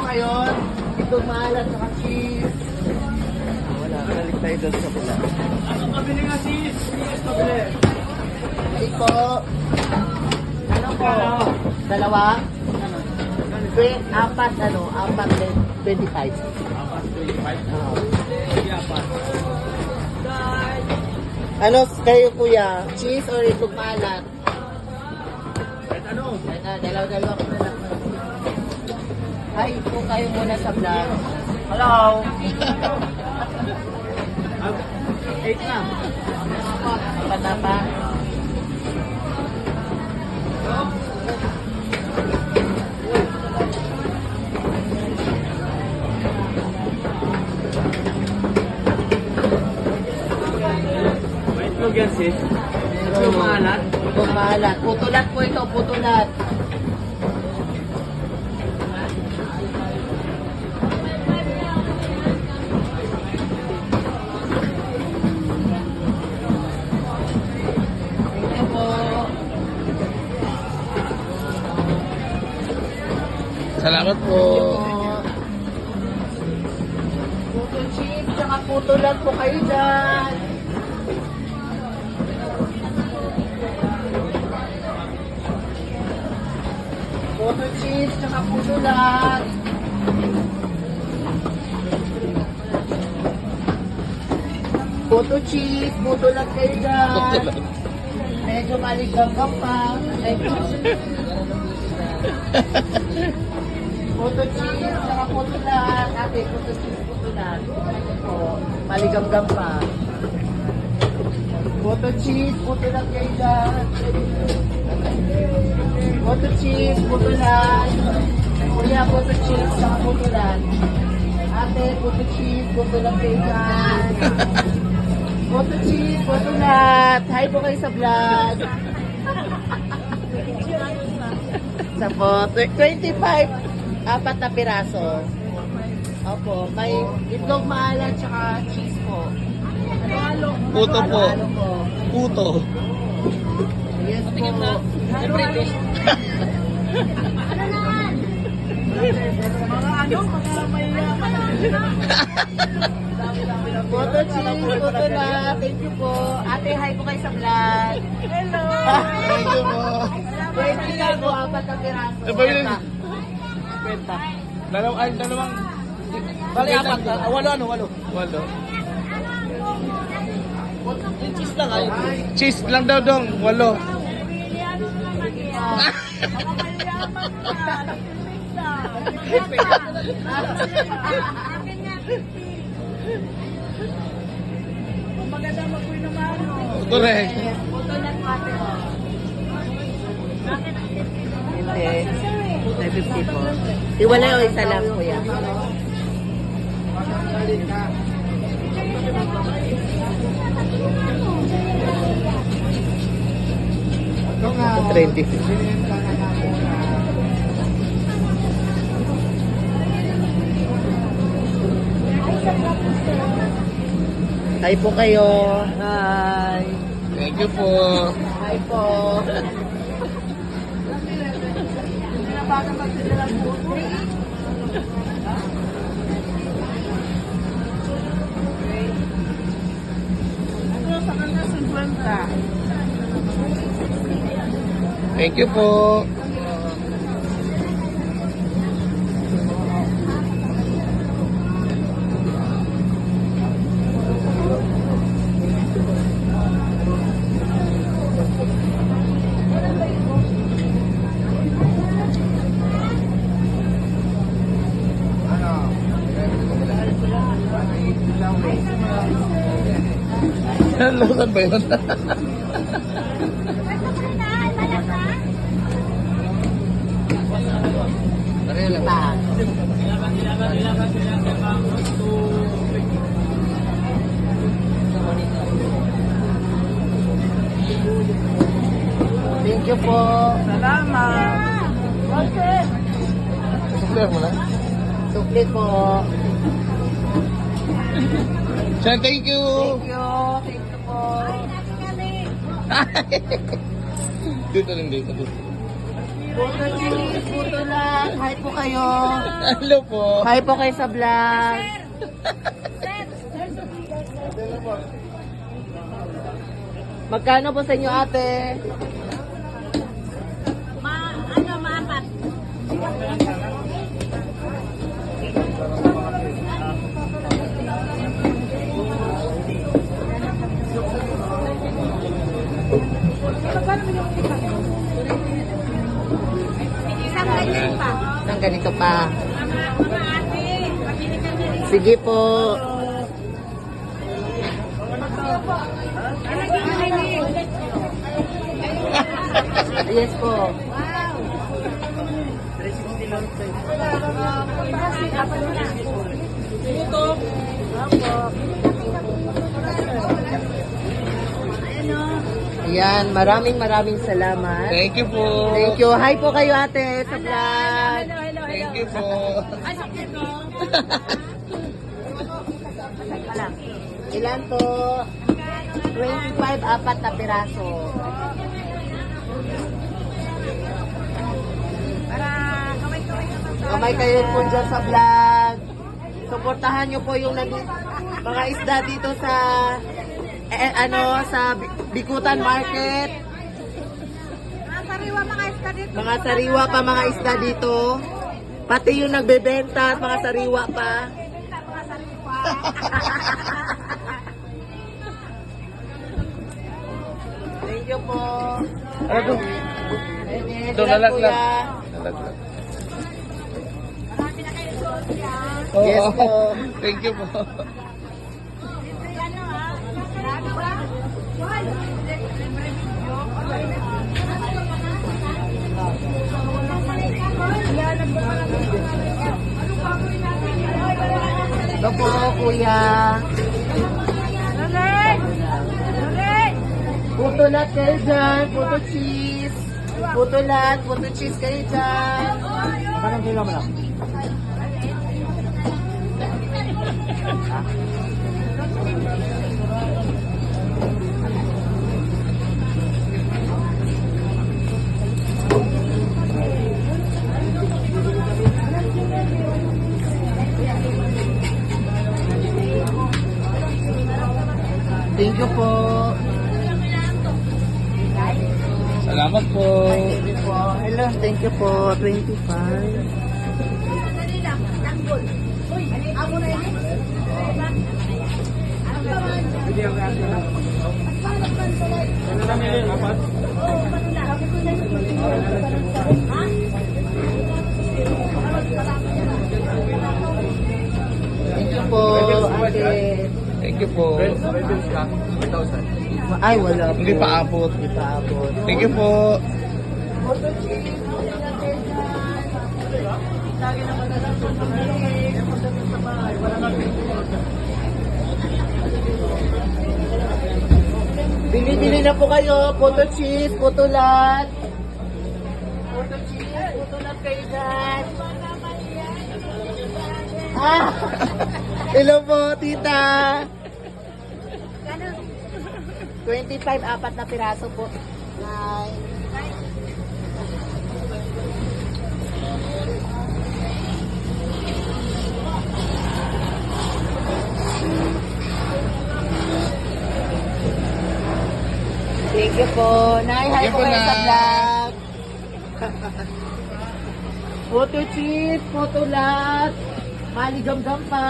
ngayon. Ito maalat sa cheese. Wala, balik tayo doon sa pula. Ano pabili nga cheese? Cheese pabili. Ito. Ano po? Dalawa? Apat, apat din. 25. Apat, 25. Oo. Sige, apat. Ano kayo kuya? Cheese or itong maalat? Kahit ano? Dalawa ko na lang. Ay, po kayo muna sa vlog. Hello! 8 na. Apat na pa. May itlog yan sis. Itlog maalat. Itong maalat. Putulat po ito, putulat. Thank you po. Salamat po. Puto chip, tsaka putulat po kayo dyan. Puto chip, tsaka putulat. Puto chip, putulat kayo dyan. Medyo maligagang pa. Puto chip, tsaka putulat. Ate, puto chip, putulat. Ito po, maligagang pa. Puto chip, putulat kayo dyan. Puto chip, putulat. Kuya, puto chip, tsaka putulat. Ate, puto chip, putulat kayo dyan. Puto chip, putulat. Hi po kayo sa vlog. Sa po, 25, apat na piraso. Opo, may itlog maalat tsaka cheese po. Puto po. Halo po. Puto. Yes po. Puto cheese, puto na. Thank you po. Ate, hi po kayo sa vlog. Hello. Thank you po. 25 po, apat na piraso. Ano ba yun? Kwenta. Dalawang. Bali, apat. Walo. Walo. Yung cheese lang ay. Cheese lang daw dong. Walo. Maganda mag-uwi naman. Correct. Puto na ate. Hindi. 50 po. Iwalay o isa lang kuya. Ito nga. 30. Hi po kayo. Hi. Thank you po. Hi po. Thank you po. Hello, saan ba yun? Pa. Thank you po. Salamat. Okay. Sukli mo na. Sukli po. Siya, thank you. Thank you. Thank you po. Dito rin dito. Puto cheese, puto lang. Hi po kayo. Hello po. Hi po kayo sa vlog. Magkano po sa inyo, ate? Maapat. Isang ganyan pa. Nang ganito pa. Mga ate, pabili ka na rin. Sige po. Yes po. Wow. 360 lang sa'yo. Ayan, maraming salamat. Thank you po. Thank you. Hi po kayo, ate, sa vlog. Thank you po. Ilan to? 25, apat na piraso. Para kamay-kamay ka sa Kamay kayo po dyan sa vlog. Suportahan nyo po yung mga isda dito sa sa Bikutan Market. mga sariwa mga isda dito. Mga sariwa pa mga isda dito. Pati yung nagbebenta, mga sariwa pa. Mga sariwa. Thank you po. Ano? Ito, Ilan, nalaglag. kuya? Nalaglag. Marami na kayo doon siya. Yes Oo. po. Thank you po. Ano ha? Marami ba? Ito po, kuya. Putulat kayo dyan. Puto cheese. Putulat. Puto cheese kayo dyan. Parang kilo mo lang. Thank you po. Salamat po. Thank you po. Hello, thank you po. 25. Hindi ako kasi lang. Ano lang yun? Apat? Thank you po, ate. Thank you po. Friends, may bills ka? 4,000. Ay, wala po. Hindi pa abot. Hindi pa abot. Thank you po. Bili-bili na po kayo. Puto cheese, putulat. Puto cheese, putulat kayo dyan. Ah! Hello po, tita. 25, apat na piraso po. Nine. Thank you po. Nay, hi Thank you po po, kayo sa Nay. vlog. Puto cheese, putulat. Maligam-gam pa.